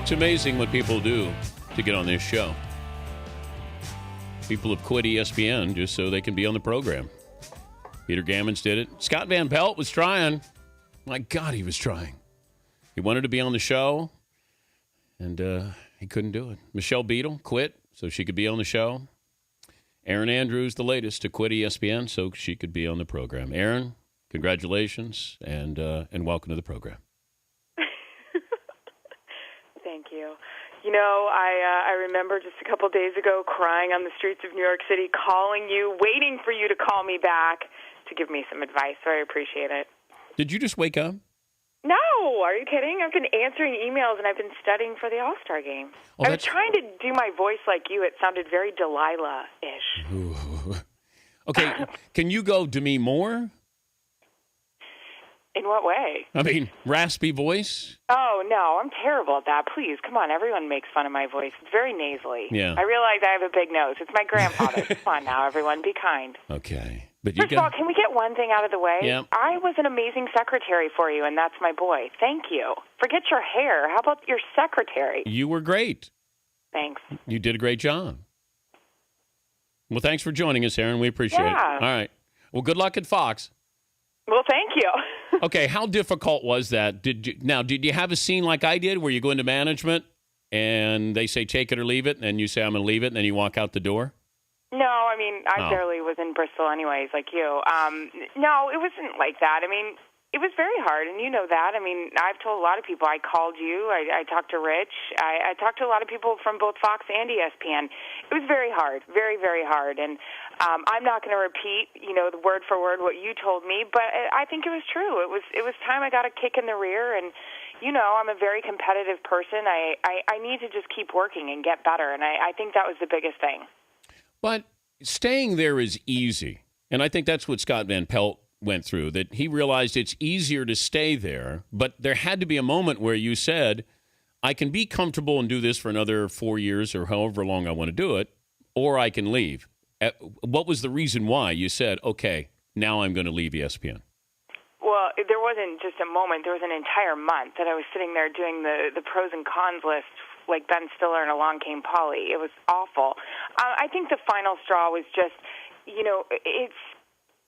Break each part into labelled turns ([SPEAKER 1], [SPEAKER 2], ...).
[SPEAKER 1] It's amazing what people do to get on this show. People have quit ESPN just so they can be on the program. Peter Gammons did it. Scott Van Pelt was trying. My God, he was trying. He wanted to be on the show, and he couldn't do it. Michelle Beadle quit so she could be on the show. Erin Andrews, the latest to quit ESPN so she could be on the program. Erin, congratulations, and welcome to the program.
[SPEAKER 2] Thank you. You know, I remember just a couple days ago crying on the streets of New York City, calling you, waiting for you to call me back to give me some advice, so I appreciate it.
[SPEAKER 1] Did you just wake up?
[SPEAKER 2] No, are you kidding? I've been answering emails and I've been studying for the All-Star game.
[SPEAKER 1] Oh,
[SPEAKER 2] I was trying to do my voice like you. It sounded very Delilah-ish.
[SPEAKER 1] Ooh. Okay, can you go Demi Moore?
[SPEAKER 2] In what way?
[SPEAKER 1] I mean, raspy voice?
[SPEAKER 2] Oh, no, I'm terrible at that. Please, come on. Everyone makes fun of my voice. It's very nasally.
[SPEAKER 1] Yeah.
[SPEAKER 2] I realize I have a big nose. It's my grandfather. Come on now, everyone. Be kind.
[SPEAKER 1] Okay. But
[SPEAKER 2] First of all, can we get one thing out of the way?
[SPEAKER 1] Yeah.
[SPEAKER 2] I was an amazing secretary for you, and that's my boy. Thank you. Forget your hair. How about your secretary?
[SPEAKER 1] You were great.
[SPEAKER 2] Thanks.
[SPEAKER 1] You did a great job. Well, thanks for joining us, Erin. We appreciate it. All right. Well, good luck at Fox.
[SPEAKER 2] Well, thank you.
[SPEAKER 1] Okay, how difficult was that? Did you have a scene like I did where you go into management and they say take it or leave it, and you say I'm going to leave it, and then you walk out the door?
[SPEAKER 2] No, I mean, I barely was in Bristol anyways, like you. No, it wasn't like that. I mean, it was very hard, and you know that. I mean, I've told a lot of people. I called you. I talked to Rich. I talked to a lot of people from both Fox and ESPN. It was very hard, very, very hard. And I'm not going to repeat, the word for word what you told me, but I think it was true. It was time I got a kick in the rear, and I'm a very competitive person. I need to just keep working and get better, and I think that was the biggest thing.
[SPEAKER 1] But staying there is easy, and I think that's what Scott Van Pelt went through, that he realized it's easier to stay there, but there had to be a moment where you said, I can be comfortable and do this for another 4 years or however long I want to do it, or I can leave. What was the reason why you said, okay, now I'm going to leave ESPN?
[SPEAKER 2] Well, there wasn't just a moment. There was an entire month that I was sitting there doing the pros and cons list like Ben Stiller and Along Came Polly. It was awful. I think the final straw was just, it's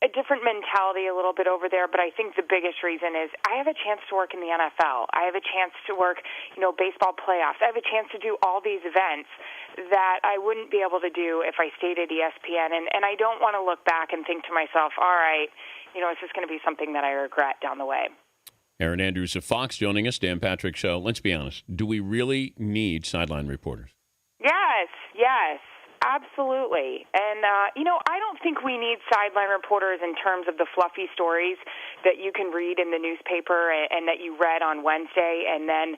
[SPEAKER 2] a different mentality a little bit over there, but I think the biggest reason is I have a chance to work in the NFL. I have a chance to work, baseball playoffs. I have a chance to do all these events that I wouldn't be able to do if I stayed at ESPN, and I don't want to look back and think to myself, all right, is this going to be something that I regret down the way?
[SPEAKER 1] Erin Andrews of Fox joining us, Dan Patrick Show. Let's be honest. Do we really need sideline reporters?
[SPEAKER 2] Yes, absolutely. And, I don't think we need sideline reporters in terms of the fluffy stories that you can read in the newspaper and that you read on Wednesday and then,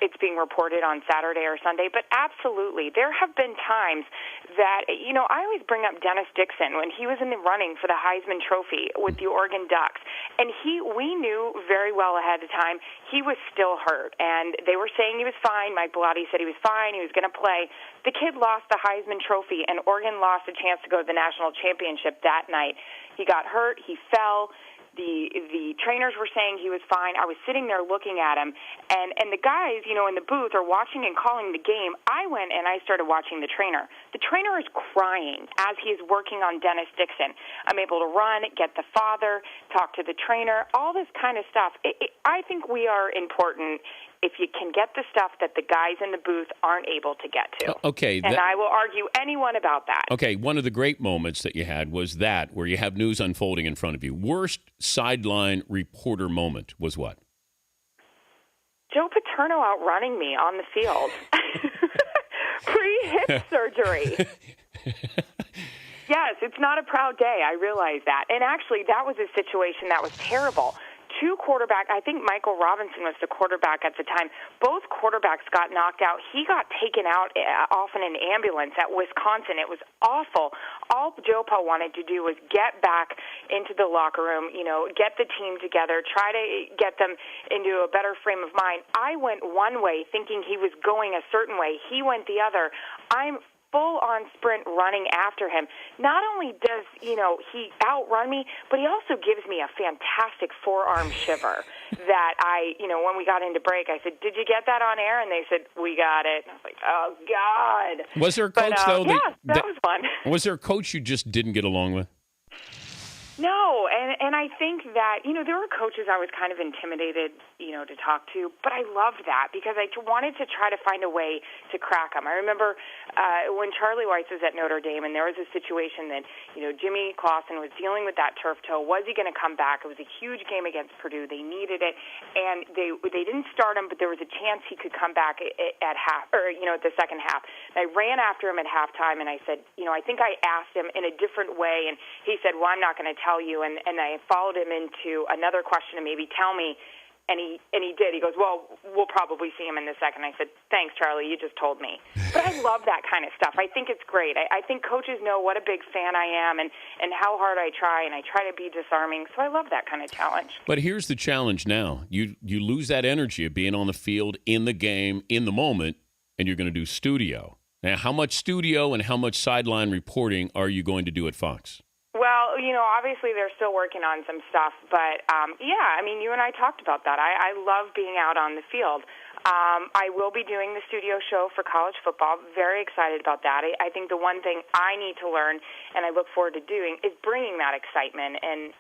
[SPEAKER 2] it's being reported on Saturday or Sunday. But absolutely, there have been times that, I always bring up Dennis Dixon when he was in the running for the Heisman Trophy with the Oregon Ducks. And we knew very well ahead of time he was still hurt. And they were saying he was fine. Mike Bellotti said he was fine. He was going to play. The kid lost the Heisman Trophy, and Oregon lost a chance to go to the national championship that night. He got hurt. He fell. The trainers were saying he was fine. I was sitting there looking at him, and the guys, in the booth are watching and calling the game. I went and I started watching the trainer. The trainer is crying as he is working on Dennis Dixon. I'm able to run, get the father, talk to the trainer, all this kind of stuff. I think we are important if you can get the stuff that the guys in the booth aren't able to get to.
[SPEAKER 1] Okay.
[SPEAKER 2] And I will argue anyone about that.
[SPEAKER 1] Okay, one of the great moments that you had was that where you have news unfolding in front of you. Worst sideline reporter moment was what?
[SPEAKER 2] Joe Paterno outrunning me on the field. Pre-hip surgery. Yes, it's not a proud day. I realize that. And actually, that was a situation that was terrible. Two quarterbacks, I think Michael Robinson was the quarterback at the time. Both quarterbacks got knocked out. He got taken out off in an ambulance at Wisconsin. It was awful. All Joe Pa wanted to do was get back into the locker room, get the team together, try to get them into a better frame of mind. I went one way thinking he was going a certain way. He went the other. I'm full-on sprint running after him. Not only does, he outrun me, but he also gives me a fantastic forearm shiver that when we got into break, I said, "Did you get that on air?" And they said, "We got it." And I was like, "Oh, God."
[SPEAKER 1] Was there a coach, though?
[SPEAKER 2] Yeah, that was fun.
[SPEAKER 1] Was there a coach you just didn't get along with?
[SPEAKER 2] No, and I think that, there were coaches I was kind of intimidated, to talk to, but I loved that because I wanted to try to find a way to crack them. I remember when Charlie Weiss was at Notre Dame, and there was a situation that, Jimmy Clausen was dealing with that turf toe. Was he going to come back? It was a huge game against Purdue. They needed it, and they didn't start him, but there was a chance he could come back at half, or, at the second half. And I ran after him at halftime, and I said, I think I asked him in a different way, and he said, "Well, I'm not going to tell you," and I followed him into another question and maybe tell me, and he did. He goes, "Well, we'll probably see him in the second." I said, "Thanks, Charlie, you just told me." But I love that kind of stuff. I think it's great. I think coaches know what a big fan I am and how hard I try, and I try to be disarming, so I love that kind of challenge.
[SPEAKER 1] But here's the challenge now. You lose that energy of being on the field, in the game, in the moment, and you're going to do studio. Now, how much studio and how much sideline reporting are you going to do at Fox?
[SPEAKER 2] Well, obviously they're still working on some stuff, but you and I talked about that. I love being out on the field. I will be doing the studio show for college football. Very excited about that. I think the one thing I need to learn, and I look forward to doing, is bringing that excitement and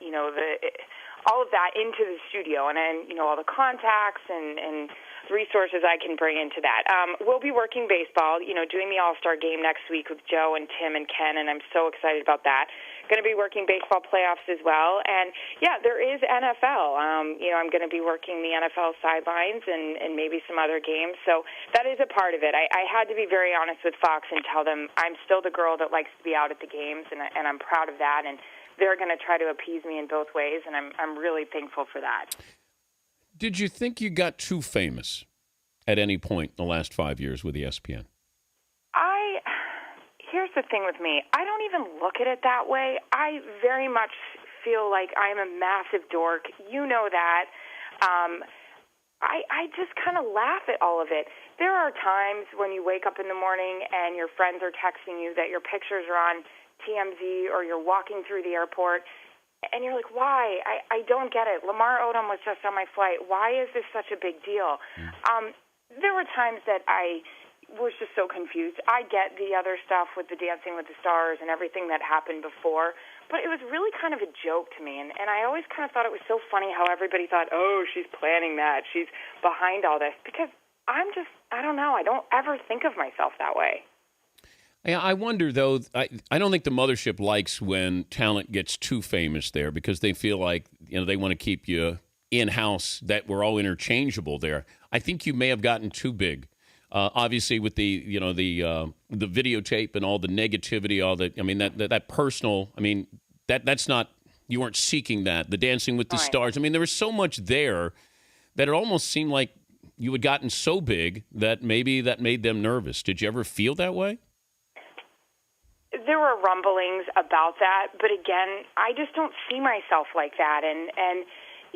[SPEAKER 2] all of that into the studio, and then all the contacts and resources I can bring into that. We'll be working baseball, doing the All-Star game next week with Joe and Tim and Ken, and I'm so excited about that. Going to be working baseball playoffs as well. And, yeah, there is NFL. I'm going to be working the NFL sidelines and maybe some other games. So that is a part of it. I had to be very honest with Fox and tell them I'm still the girl that likes to be out at the games, and I'm proud of that. And they're going to try to appease me in both ways, and I'm really thankful for that.
[SPEAKER 1] Did you think you got too famous at any point in the last 5 years with ESPN?
[SPEAKER 2] Here's the thing with me. I don't even look at it that way. I very much feel like I'm a massive dork. You know that. I just kind of laugh at all of it. There are times when you wake up in the morning and your friends are texting you that your pictures are on TMZ or you're walking through the airport, and you're like, why? I don't get it. Lamar Odom was just on my flight. Why is this such a big deal? There were times that I was just so confused. I get the other stuff with the Dancing with the Stars and everything that happened before, but it was really kind of a joke to me, and I always kind of thought it was so funny how everybody thought, oh, she's planning that, she's behind all this, because I don't know, I don't ever think of myself that way.
[SPEAKER 1] Yeah, I wonder, though, I don't think the mothership likes when talent gets too famous there because they feel like, they want to keep you in-house, that we're all interchangeable there. I think you may have gotten too big. Obviously, with the videotape and all the negativity, all that. I mean, that personal. I mean, that's not. You weren't seeking that. The Dancing with the Stars. I mean, there was so much there that it almost seemed like you had gotten so big that maybe that made them nervous. Did you ever feel that way?
[SPEAKER 2] There were rumblings about that, but again, I just don't see myself like that, and.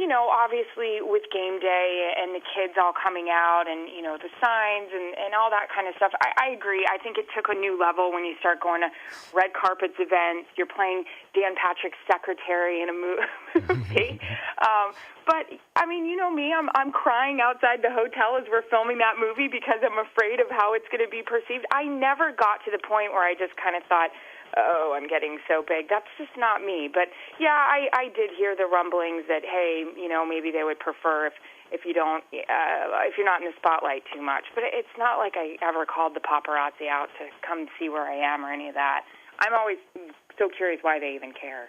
[SPEAKER 2] Obviously with game day and the kids all coming out and, the signs and all that kind of stuff, I agree. I think it took a new level when you start going to red carpets events. You're playing Dan Patrick's secretary in a movie. But, I mean, you know me, I'm crying outside the hotel as we're filming that movie because I'm afraid of how it's going to be perceived. I never got to the point where I just kind of thought, oh, I'm getting so big. That's just not me. But, yeah, I did hear the rumblings that, hey, maybe they would prefer if you don't, if you're not in the spotlight too much. But it's not like I ever called the paparazzi out to come see where I am or any of that. I'm always so curious why they even care.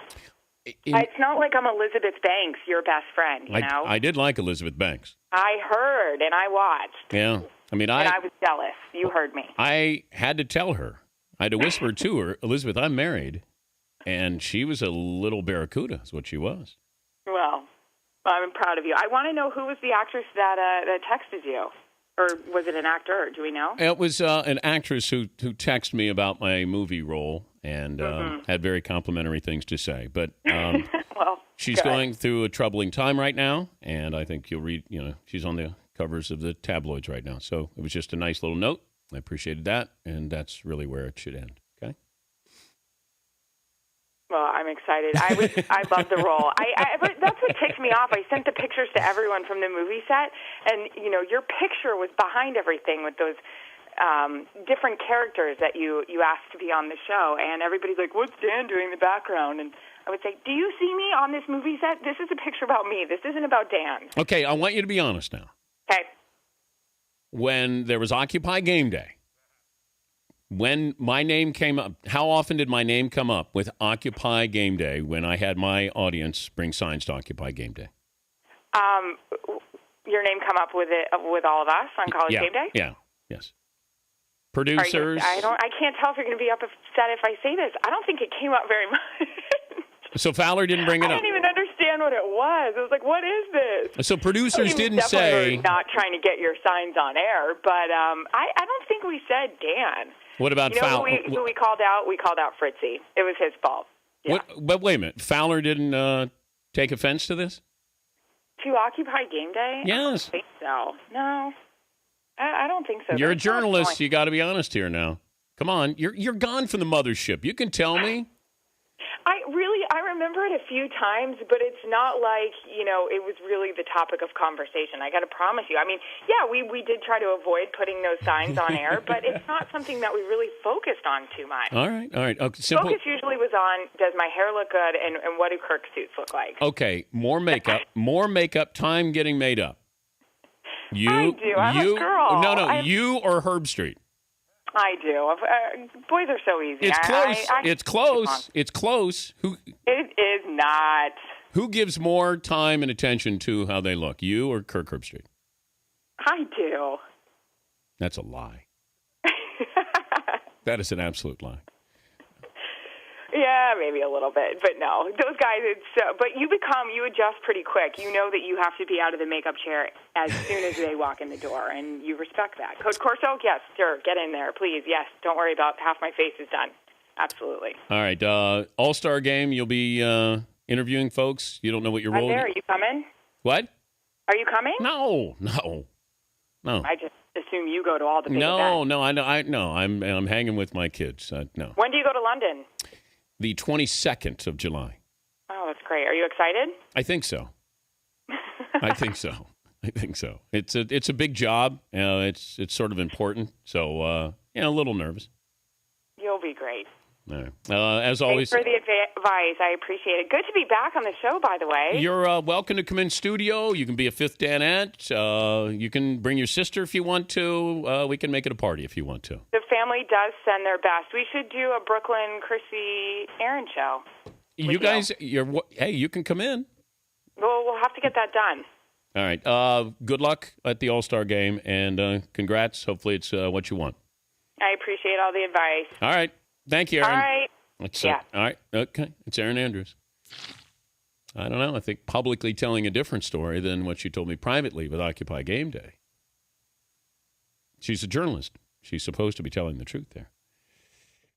[SPEAKER 2] It's not like I'm Elizabeth Banks, your best friend,
[SPEAKER 1] I did like Elizabeth Banks.
[SPEAKER 2] I heard and I watched.
[SPEAKER 1] Yeah. I mean,
[SPEAKER 2] I was jealous. You heard me.
[SPEAKER 1] I had to tell her. I had to whisper to her, Elizabeth, I'm married. And she was a little barracuda, is what she was.
[SPEAKER 2] Well, I'm proud of you. I want to know who was the actress that texted you. Or was it an actor? Do we know?
[SPEAKER 1] It was an actress who texted me about my movie role and had very complimentary things to say. But
[SPEAKER 2] well,
[SPEAKER 1] she's going through a troubling time right now, and I think you'll read, she's on the covers of the tabloids right now. So it was just a nice little note. I appreciated that, and that's really where it should end. Okay.
[SPEAKER 2] Well, I'm excited. I love the role. But that's what ticked me off. I sent the pictures to everyone from the movie set, and your picture was behind everything with those different characters that you asked to be on the show, and everybody's like, "What's Dan doing in the background?" And I would say, "Do you see me on this movie set? This is a picture about me. This isn't about Dan."
[SPEAKER 1] Okay, I want you to be honest now.
[SPEAKER 2] Okay.
[SPEAKER 1] When there was Occupy Game Day, when my name came up, how often did my name come up with Occupy Game Day when I had my audience bring signs to Occupy Game Day?
[SPEAKER 2] Your name come up with all of us on College Game Day?
[SPEAKER 1] Yeah, yes. Producers.
[SPEAKER 2] I can't tell if you're going to be upset if I say this. I don't think it came up very much.
[SPEAKER 1] So Fowler didn't bring it up.
[SPEAKER 2] I didn't even understand what it was. I was like, what is this?
[SPEAKER 1] So producers didn't
[SPEAKER 2] say...
[SPEAKER 1] say...
[SPEAKER 2] not trying to get your signs on air, but I don't think we said Dan.
[SPEAKER 1] What about Fowler?
[SPEAKER 2] Who we called out? We called out Fritzy. It was his fault. Yeah.
[SPEAKER 1] But wait a minute. Fowler didn't take offense to this?
[SPEAKER 2] To Occupy Game Day?
[SPEAKER 1] Yes.
[SPEAKER 2] I don't think so. No. I don't think so.
[SPEAKER 1] You're a journalist. You got to be honest here now. Come on. You're gone from the mothership. You can tell me.
[SPEAKER 2] I remember it a few times, but it's not like, it was really the topic of conversation. I got to promise you. I mean, yeah, we did try to avoid putting those signs on air, but it's not something that we really focused on too much.
[SPEAKER 1] All right. Okay,
[SPEAKER 2] focus usually was on, does my hair look good, and what do Kirk suits look like?
[SPEAKER 1] Okay, more makeup, time getting made up.
[SPEAKER 2] I do. I'm a girl.
[SPEAKER 1] No, you or Herb Street.
[SPEAKER 2] I do. Boys are so easy.
[SPEAKER 1] It's close. It's close. It's close.
[SPEAKER 2] It is not.
[SPEAKER 1] Who gives more time and attention to how they look, you or Kirk Herbstreit?
[SPEAKER 2] I do.
[SPEAKER 1] That's a lie. That is an absolute lie.
[SPEAKER 2] Yeah, maybe a little bit, but no. Those guys, but you adjust pretty quick. You know that you have to be out of the makeup chair as soon as they walk in the door, and you respect that. Coach Corso, yes, sir, get in there, please. Yes, don't worry about half my face is done. Absolutely.
[SPEAKER 1] All right, All-Star Game, you'll be interviewing folks. You don't know what your role is.
[SPEAKER 2] I'm there. Are you coming?
[SPEAKER 1] What?
[SPEAKER 2] Are you coming?
[SPEAKER 1] No.
[SPEAKER 2] I just assume you go to all the big
[SPEAKER 1] events.
[SPEAKER 2] No,
[SPEAKER 1] I'm hanging with my kids. No.
[SPEAKER 2] When do you go to London?
[SPEAKER 1] The 22nd of July.
[SPEAKER 2] Oh, that's great. Are you excited?
[SPEAKER 1] I think so. I think so. It's a big job. It's sort of important. So, a little nervous.
[SPEAKER 2] You'll be great.
[SPEAKER 1] All right. As always.
[SPEAKER 2] Thanks for the advice. I appreciate it. Good to be back on the show, by the way.
[SPEAKER 1] You're welcome to come in studio. You can be a fifth Danette. You can bring your sister if you want to. We can make it a party if you want to.
[SPEAKER 2] The family does send their best. We should do a Brooklyn Chrissy Erin show.
[SPEAKER 1] You guys, you can come in.
[SPEAKER 2] Well, we'll have to get that done.
[SPEAKER 1] All right. Good luck at the All-Star Game, and congrats. Hopefully it's what you want.
[SPEAKER 2] I appreciate all the advice.
[SPEAKER 1] All right. Thank you, Erin.
[SPEAKER 2] All right.
[SPEAKER 1] All right. Okay. It's Erin Andrews. I don't know. I think publicly telling a different story than what she told me privately with Occupy Game Day. She's a journalist. She's supposed to be telling the truth there.